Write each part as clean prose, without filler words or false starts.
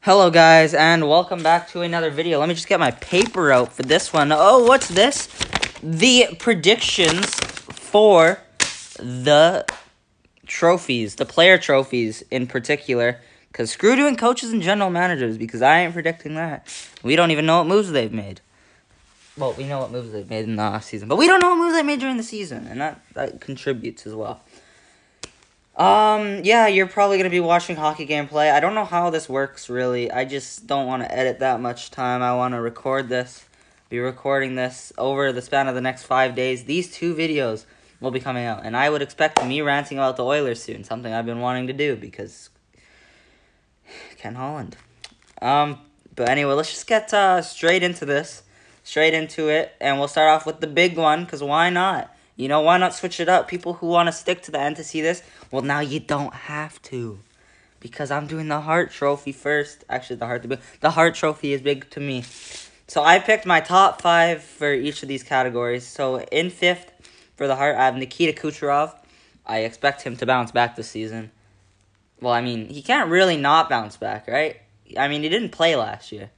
Hello guys, and welcome back to another video. Let me just get my paper out for this one. Oh, what's this? The predictions for the trophies, the player trophies in particular. Because screw doing coaches and general managers, because I ain't predicting that. We don't even know what moves they've made. Well, we know what moves they've made in the offseason, but we don't know what moves they made during the season, and that contributes as well. Yeah, you're probably going to be watching hockey gameplay. I don't know how this works, really. I just don't want to edit that much time. I want to record this, be recording this over the span of the next 5 days. These 2 videos will be coming out, and I would expect me ranting about the Oilers soon, something I've been wanting to do, because Ken Holland. But anyway, let's just get straight into it, and we'll start off with the big one, because why not? You know, why not switch it up? People who want to stick to the end to see this, well, now you don't have to. Because I'm doing the Hart Trophy first. Actually, the Hart Trophy is big to me. So I picked my top 5 for each of these categories. So in 5th for the Hart, I have Nikita Kucherov. I expect him to bounce back this season. Well, I mean, he can't really not bounce back, right? I mean, he didn't play last year.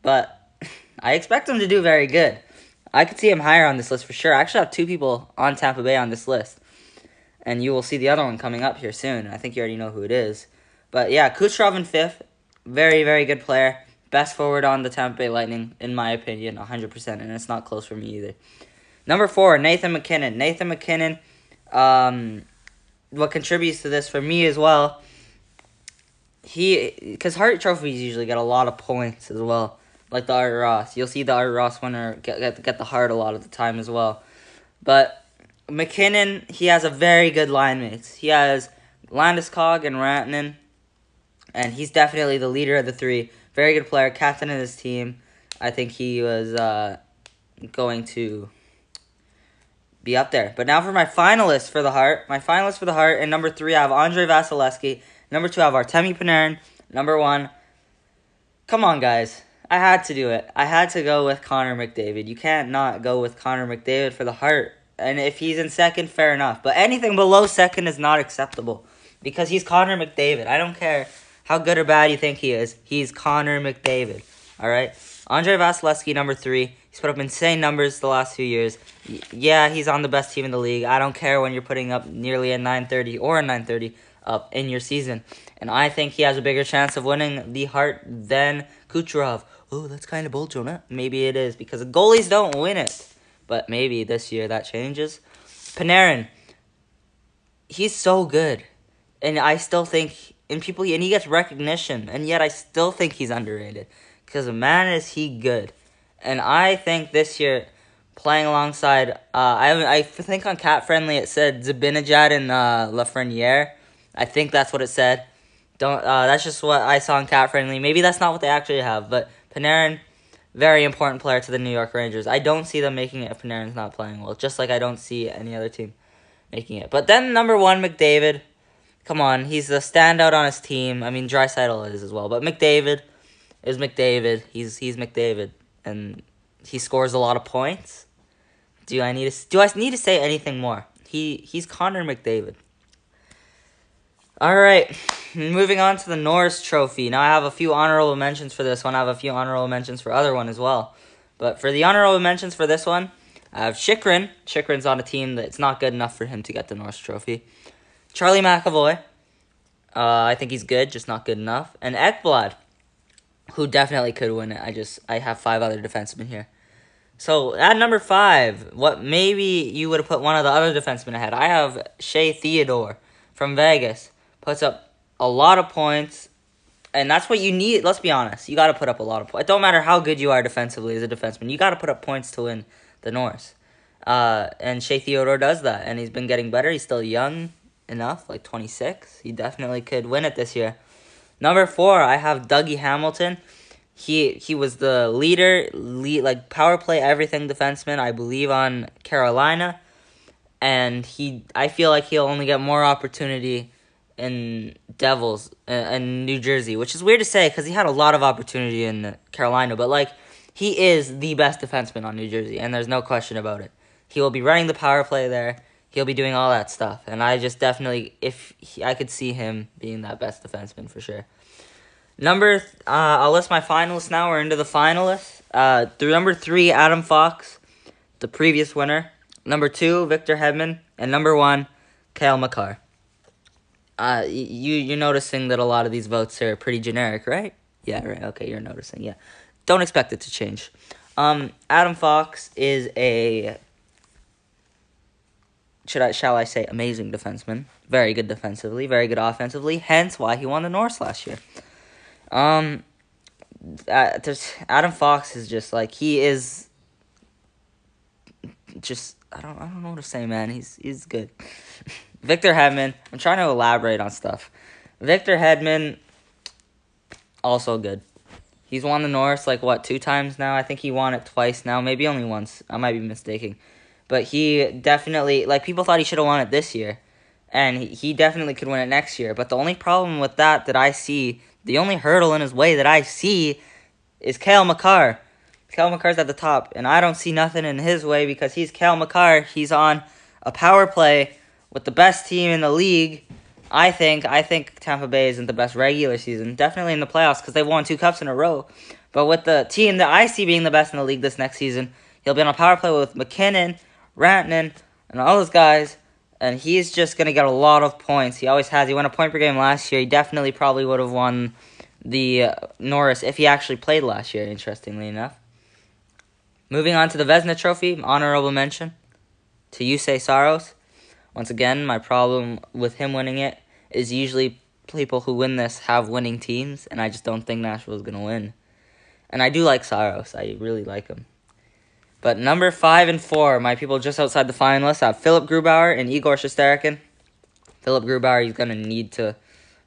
But I expect him to do very good. I could see him higher on this list for sure. I actually have 2 people on Tampa Bay on this list. And you will see the other one coming up here soon. I think you already know who it is. But yeah, Kucherov in 5th. Very, very good player. Best forward on the Tampa Bay Lightning, in my opinion, 100%. And it's not close for me either. Number 4, Nathan MacKinnon. Nathan MacKinnon, what contributes to this for me as well, because Hart Trophies usually get a lot of points as well. Like the Art Ross. You'll see the Art Ross winner get the Hart a lot of the time as well. But MacKinnon, he has a very good line mates. He has Landeskog and Rantanen. And he's definitely the leader of the 3. Very good player, captain of his team. I think he was going to be up there. But now for my finalists for the Hart. My finalists for the Hart, in number 3, I have Andrei Vasilevsky. Number 2, I have Artemi Panarin. Number 1, come on, guys. I had to do it. I had to go with Connor McDavid. You can't not go with Connor McDavid for the Hart. And if he's in 2nd, fair enough. But anything below 2nd is not acceptable. Because he's Connor McDavid. I don't care how good or bad you think he is. He's Connor McDavid. Alright? Andrei Vasilevsky, number 3. He's put up insane numbers the last few years. Yeah, he's on the best team in the league. I don't care when you're putting up nearly a 930 or a 930 up in your season. And I think he has a bigger chance of winning the Hart than Kucherov. Oh, that's kind of bold, Jonah. Maybe it is, because the goalies don't win it. But maybe this year that changes. Panarin, he's so good. And I still think, and he gets recognition, and yet I still think he's underrated. Because, man, is he good. And I think this year, playing alongside, I think on Cat Friendly it said Zibanejad and Lafreniere. I think that's what it said. That's just what I saw on Cat Friendly. Maybe that's not what they actually have, but Panarin, very important player to the New York Rangers. I don't see them making it if Panarin's not playing well, just like I don't see any other team making it. But then number 1, McDavid. Come on, he's the standout on his team. I mean, Draisaitl is as well, but McDavid is McDavid. He's McDavid, and he scores a lot of points. Do I need to say anything more? He's Connor McDavid. All right, moving on to the Norris Trophy. Now, I have a few honorable mentions for this one. I have a few honorable mentions for other one as well. But for the honorable mentions for this one, I have Chychrun. Chychrun's on a team that's not good enough for him to get the Norris Trophy. Charlie McAvoy. I think he's good, just not good enough. And Ekblad, who definitely could win it. I have 5 other defensemen here. So, at number 5, what maybe you would have put one of the other defensemen ahead. I have Shea Theodore from Vegas. Puts up a lot of points, and that's what you need. Let's be honest. You got to put up a lot of points. It don't matter how good you are defensively as a defenseman. You got to put up points to win the Norris. And Shea Theodore does that, and he's been getting better. He's still young enough, like 26. He definitely could win it this year. Number 4, I have Dougie Hamilton. He was the lead power play everything defenseman, I believe, on Carolina. And I feel like he'll only get more opportunity in Devils and New Jersey, which is weird to say because he had a lot of opportunity in Carolina, but he is the best defenseman on New Jersey, and there's no question about it. He will be running the power play there. He'll be doing all that stuff, and I just definitely, I could see him being that best defenseman for sure. I'll list my finalists now. We're into the finalists. Number 3, Adam Fox, the previous winner. Number 2, Victor Hedman. And number 1, Cale Makar. You're noticing that a lot of these votes are pretty generic, right? Yeah, right. Okay, you're noticing. Yeah, don't expect it to change. Adam Fox is a shall I say amazing defenseman. Very good defensively, very good offensively. Hence why he won the Norris last year. Adam Fox is just like he is. Just I don't know what to say, man. He's good. Victor Hedman. I'm trying to elaborate on stuff. Victor Hedman, also good. He's won the Norris 2 times now. I think he won it twice now. Maybe only once. I might be mistaken. But he definitely, people thought he should have won it this year. And he definitely could win it next year. But the only problem with that I see, the only hurdle in his way that I see is Cale Makar. Cale Makar's at the top. And I don't see nothing in his way because he's Cale Makar. He's on a power play with the best team in the league. I think Tampa Bay isn't the best regular season. Definitely in the playoffs because they've won 2 cups in a row. But with the team that I see being the best in the league this next season, he'll be on a power play with McKinnon, Rantanen, and all those guys. And he's just going to get a lot of points. He always has. He won a point per game last year. He definitely probably would have won the Norris if he actually played last year, interestingly enough. Moving on to the Vezina Trophy, honorable mention to Yusei Saros. Once again, my problem with him winning it is usually people who win this have winning teams, and I just don't think Nashville's going to win. And I do like Saros. I really like him. But number 5 and 4, my people just outside the finalists, have Philip Grubauer and Igor Shesterkin. Philip Grubauer, he's going to need to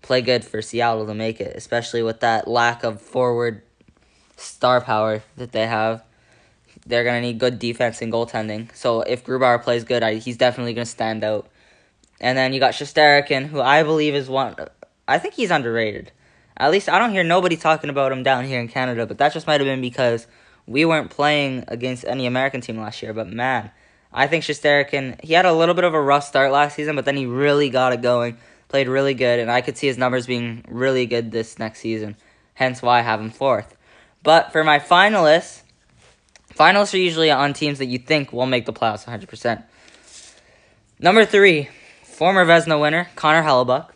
play good for Seattle to make it, especially with that lack of forward star power that they have. They're going to need good defense and goaltending. So if Grubauer plays good, he's definitely going to stand out. And then you got Shesterkin, who I believe is one. I think he's underrated. At least I don't hear nobody talking about him down here in Canada, but that just might have been because we weren't playing against any American team last year. But man, I think Shesterkin, he had a little bit of a rough start last season, but then he really got it going, played really good, and I could see his numbers being really good this next season. Hence why I have him 4th. But for my finalists are usually on teams that you think will make the playoffs 100%. Number 3, former Vezina winner, Connor Hellebuyck.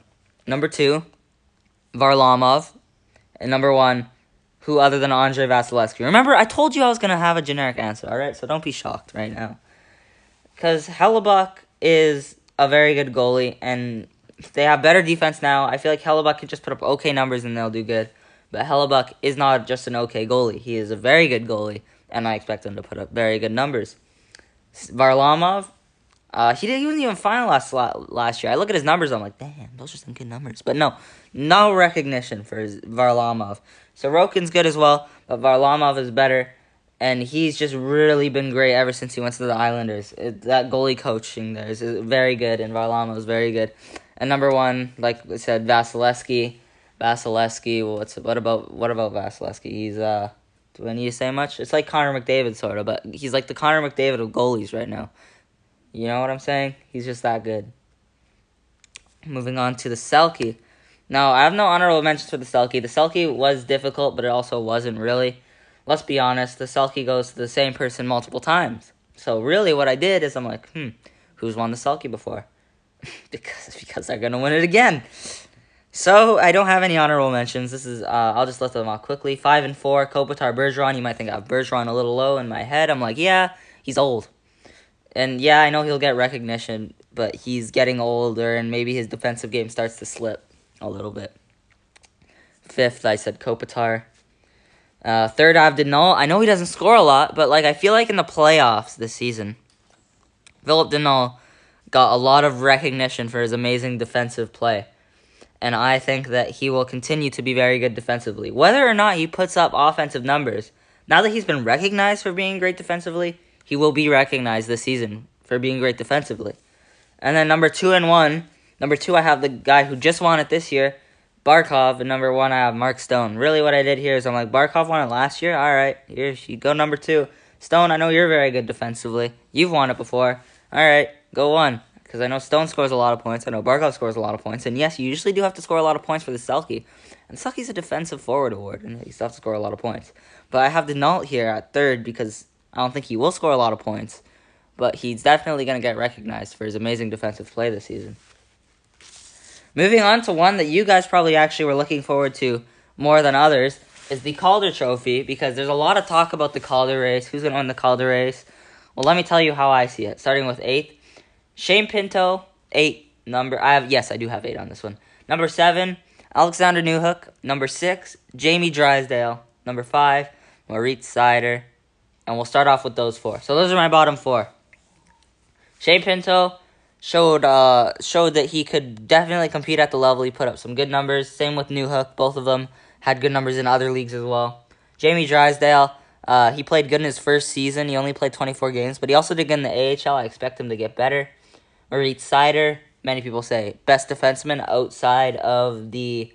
Number 2, Varlamov. And number 1, who other than Andrei Vasilevsky. Remember, I told you I was going to have a generic answer, alright? So don't be shocked right now. Because Hellebuyck is a very good goalie, and they have better defense now. I feel like Hellebuyck can just put up okay numbers and they'll do good. But Hellebuyck is not just an okay goalie. He is a very good goalie, and I expect him to put up very good numbers. Varlamov, he wasn't even finalist last year. I look at his numbers, I'm like, damn, those are some good numbers. But no recognition for Varlamov. Sorokin's good as well, but Varlamov is better, and he's just really been great ever since he went to the Islanders. That goalie coaching there is very good, and Varlamov is very good. And number 1, like I said, Vasilevsky. What about Vasilevsky? He's do I need to say much? It's like Connor McDavid sort of, but he's like the Connor McDavid of goalies right now. You know what I'm saying? He's just that good. Moving on to the Selke. Now, I have no honorable mentions for the Selke. The Selke was difficult, but it also wasn't really. Let's be honest, the Selke goes to the same person multiple times. So really what I did is I'm like, who's won the Selke before? because they're going to win it again. So I don't have any honorable mentions. This is I'll just list them off quickly. 5 and 4, Kopitar Bergeron. You might think I have Bergeron a little low in my head. I'm like, yeah, he's old. And yeah, I know he'll get recognition, but he's getting older, and maybe his defensive game starts to slip a little bit. 5th, I said Kopitar. 3rd, I have Danault. I know he doesn't score a lot, but I feel like in the playoffs this season, Philip Danault got a lot of recognition for his amazing defensive play. And I think that he will continue to be very good defensively. Whether or not he puts up offensive numbers, now that he's been recognized for being great defensively, he will be recognized this season for being great defensively. And then number 2 and 1. Number 2, I have the guy who just won it this year, Barkov. And number 1, I have Mark Stone. Really what I did here is I'm like, Barkov won it last year? All right, here you go, number 2. Stone, I know you're very good defensively. You've won it before. All right, go 1. Because I know Stone scores a lot of points. I know Barkov scores a lot of points. And yes, you usually do have to score a lot of points for the Selke. And Sucky's a defensive forward award, and he still has to score a lot of points. But I have Denault here at third because I don't think he will score a lot of points. But he's definitely going to get recognized for his amazing defensive play this season. Moving on to one that you guys probably actually were looking forward to more than others is the Calder Trophy, because there's a lot of talk about the Calder race. Who's going to win the Calder race? Well, let me tell you how I see it. Starting with 8th, Shane Pinto, 8. I do have 8 on this one. Number 7, Alexander Newhook. Number 6, Jamie Drysdale. Number 5, Moritz Seider. And we'll start off with those 4. So those are my bottom 4. Shane Pinto showed that he could definitely compete at the level. He put up some good numbers. Same with Newhook. Both of them had good numbers in other leagues as well. Jamie Drysdale, he played good in his first season. He only played 24 games, but he also did good in the AHL. I expect him to get better. Moritz Seider, many people say best defenseman outside of the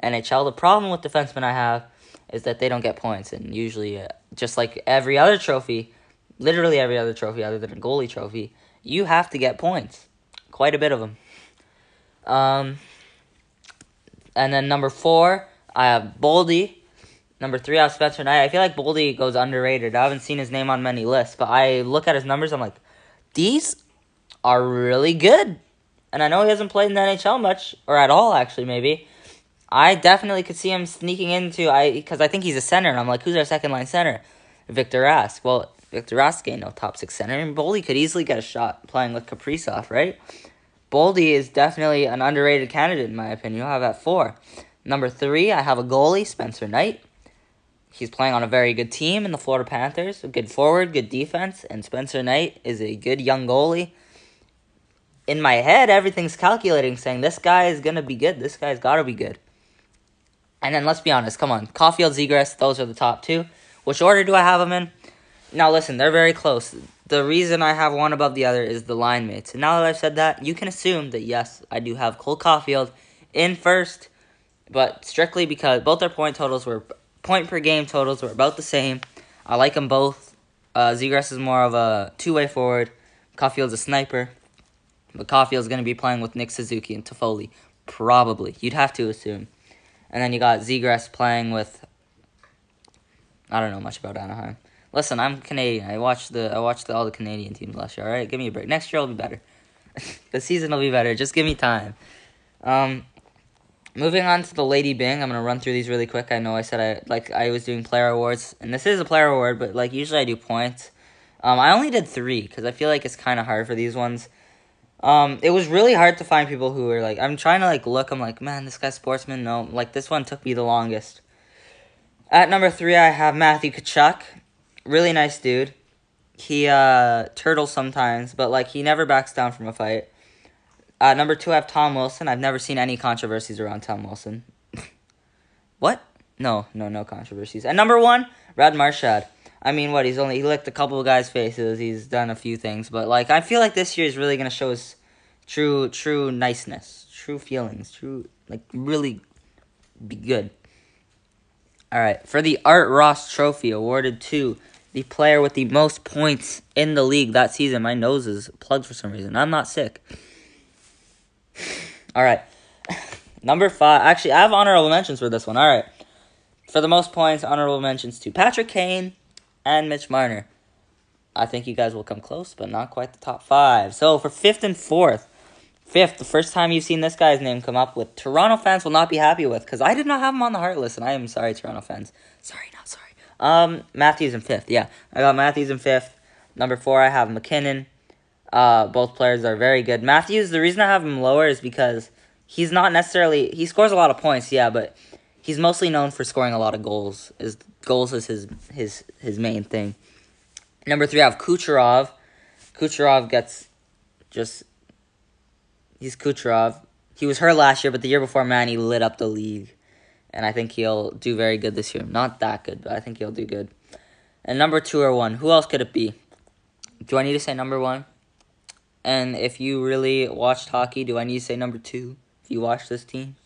NHL. The problem with defensemen I have is that they don't get points, and usually, just like every other trophy, literally every other trophy other than a goalie trophy, you have to get points. Quite a bit of them. And then number 4, I have Boldy. Number 3, I have Spencer Knight. I feel like Boldy goes underrated. I haven't seen his name on many lists, but I look at his numbers, I'm like, these are really good. And I know he hasn't played in the NHL much, or at all, actually, maybe. I definitely could see him sneaking into, because I think he's a center, and I'm like, who's our second-line center? Victor Rask. Well, Victor Rask ain't no top 6 center, and Boldy could easily get a shot playing with Kaprizov, right? Boldy is definitely an underrated candidate, in my opinion. I'll have at 4. Number 3, I have a goalie, Spencer Knight. He's playing on a very good team in the Florida Panthers. A good forward, good defense, and Spencer Knight is a good young goalie. In my head, everything's calculating, saying this guy is going to be good. This guy's got to be good. And then let's be honest. Come on. Caulfield, Zegras, those are the top 2. Which order do I have them in? Now, listen, they're very close. The reason I have one above the other is the line mates. And now that I've said that, you can assume that, yes, I do have Cole Caulfield in first, but strictly because both their point per game totals were about the same. I like them both. Zegras is more of a two-way forward. Caulfield's a sniper. But Caulfield's going to be playing with Nick Suzuki and Toffoli. Probably. You'd have to assume. And then you got Zegras playing with... I don't know much about Anaheim. Listen, I'm Canadian. I watched all the Canadian teams last year, alright? Give me a break. Next year will be better. The season will be better. Just give me time. Moving on to the Lady Byng. I'm going to run through these really quick. I know I said I was doing player awards. And this is a player award, but usually I do points. I only did 3 because I feel like it's kind of hard for these ones. It was really hard to find people who were I'm trying to look, I'm like, man, this guy's sportsman. No, this one took me the longest. At number 3, I have Matthew Tkachuk. Really nice dude. He turtles sometimes, but he never backs down from a fight. At number 2, I have Tom Wilson. I've never seen any controversies around Tom Wilson. What? No controversies. At number 1, Brad Marchand. I mean, he licked a couple of guys' faces. He's done a few things. But, I feel like this year is really going to show his true niceness, true feelings, really be good. All right. For the Art Ross Trophy, awarded to the player with the most points in the league that season. My nose is plugged for some reason. I'm not sick. All right. Number 5. Actually, I have honorable mentions for this one. All right. For the most points, honorable mentions to Patrick Kane and Mitch Marner. I think you guys will come close, but not quite the top 5. So, for 5th and 4th. 5th, the first time you've seen this guy's name come up with, Toronto fans will not be happy with, because I did not have him on the heart list, and I am sorry, Toronto fans. Sorry, not sorry. Matthews in 5th, yeah. I got Matthews in 5th. Number 4, I have McKinnon. Both players are very good. Matthews, the reason I have him lower is because he's not necessarily... He scores a lot of points, yeah, but he's mostly known for scoring a lot of goals. Goals is his main thing. Number 3, I have Kucherov. Kucherov gets just... He's Kucherov. He was hurt last year, but the year before, man, he lit up the league. And I think he'll do very good this year. Not that good, but I think he'll do good. And number 2 or 1. Who else could it be? Do I need to say number 1? And if you really watched hockey, do I need to say number 2? If you watch this team?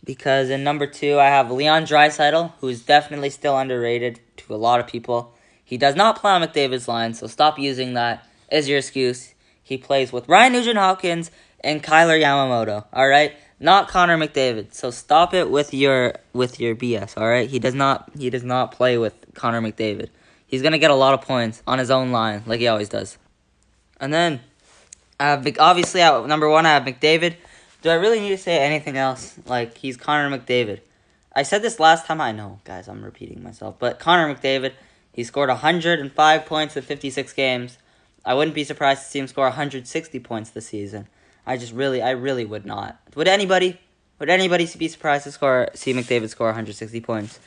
Because in number 2, I have Leon Draisaitl, who is definitely still underrated to a lot of people. He does not play on McDavid's line, so stop using that as your excuse. He plays with Ryan Nugent-Hopkins and Kyler Yamamoto, all right? not Connor McDavid. So stop it with your BS. All right, he does not play with Connor McDavid. He's gonna get a lot of points on his own line, like he always does. And then, obviously at number 1, I have McDavid. Do I really need to say anything else? Like, he's Connor McDavid. I said this last time. I know, guys, I'm repeating myself. But Connor McDavid, he scored 105 points in 56 games. I wouldn't be surprised to see him score 160 points this season. I really would not. Would anybody be surprised to see McDavid score 160 points?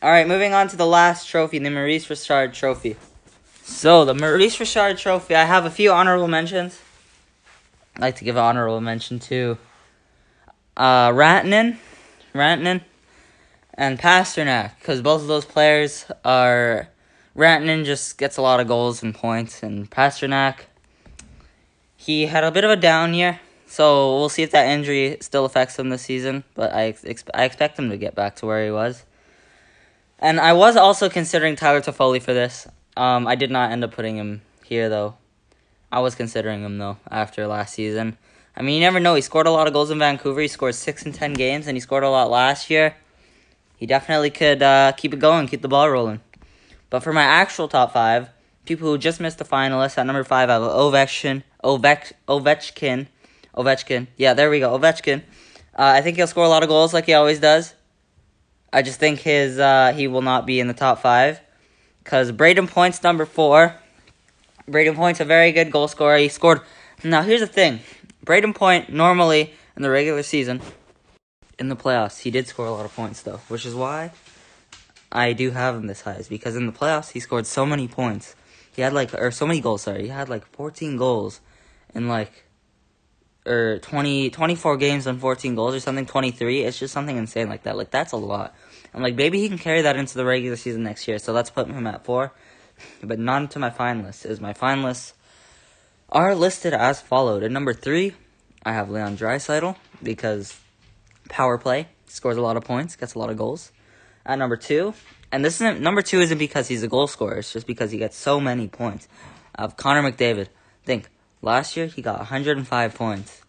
All right, moving on to the last trophy, the Maurice Richard Trophy. So, the Maurice Richard Trophy, I have a few honorable mentions. I'd like to give an honorable mention to Rantanen, and Pasternak, because both of those players are... Rantanen just gets a lot of goals and points, and Pasternak, he had a bit of a down year, so we'll see if that injury still affects him this season, but I expect him to get back to where he was. And I was also considering Tyler Toffoli for this. I did not end up putting him here, though. I was considering him, though, after last season. I mean, you never know. He scored a lot of goals in Vancouver. He scored 6 in 10 games, and he scored a lot last year. He definitely could keep it going, keep the ball rolling. But for my actual top 5, people who just missed the finalists, at number 5, I have Ovechkin. Yeah, there we go, Ovechkin. I think he'll score a lot of goals like he always does. I just think he will not be in the top 5. Because Braden Point's number 4. Braden Point's a very good goal scorer. He scored... Now, here's the thing. Braden Point, normally, in the regular season, in the playoffs, he did score a lot of points, though. Which is why I do have him this high. Is because in the playoffs, he scored so many points. He had, so many goals, sorry. He had, 14 goals in, 24 games and 14 goals or something, 23. It's just something insane like that. That's a lot. I'm maybe he can carry that into the regular season next year. So let's put him at 4. But not to my finalists. As my finalists are listed as followed. At number 3, I have Leon Draisaitl because power play, scores a lot of points, gets a lot of goals. At number 2, and number 2 isn't because he's a goal scorer. It's just because he gets so many points. I have Connor McDavid. Think, last year he got 105 points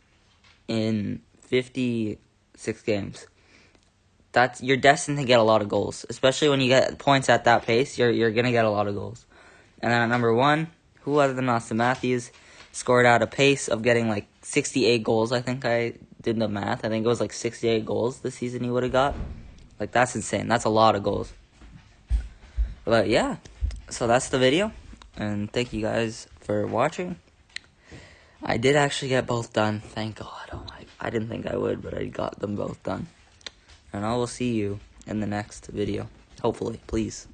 in 56 games. You're destined to get a lot of goals, especially when you get points at that pace. You're gonna get a lot of goals. And then at number 1, who other than Austin Matthews scored at a pace of getting 68 goals? I think I did the math. I think it was 68 goals this season he would have got. That's insane. That's a lot of goals. But yeah, so that's the video, and thank you guys for watching. I did actually get both done. Thank God. Oh I didn't think I would, but I got them both done. And I will see you in the next video. Hopefully, please.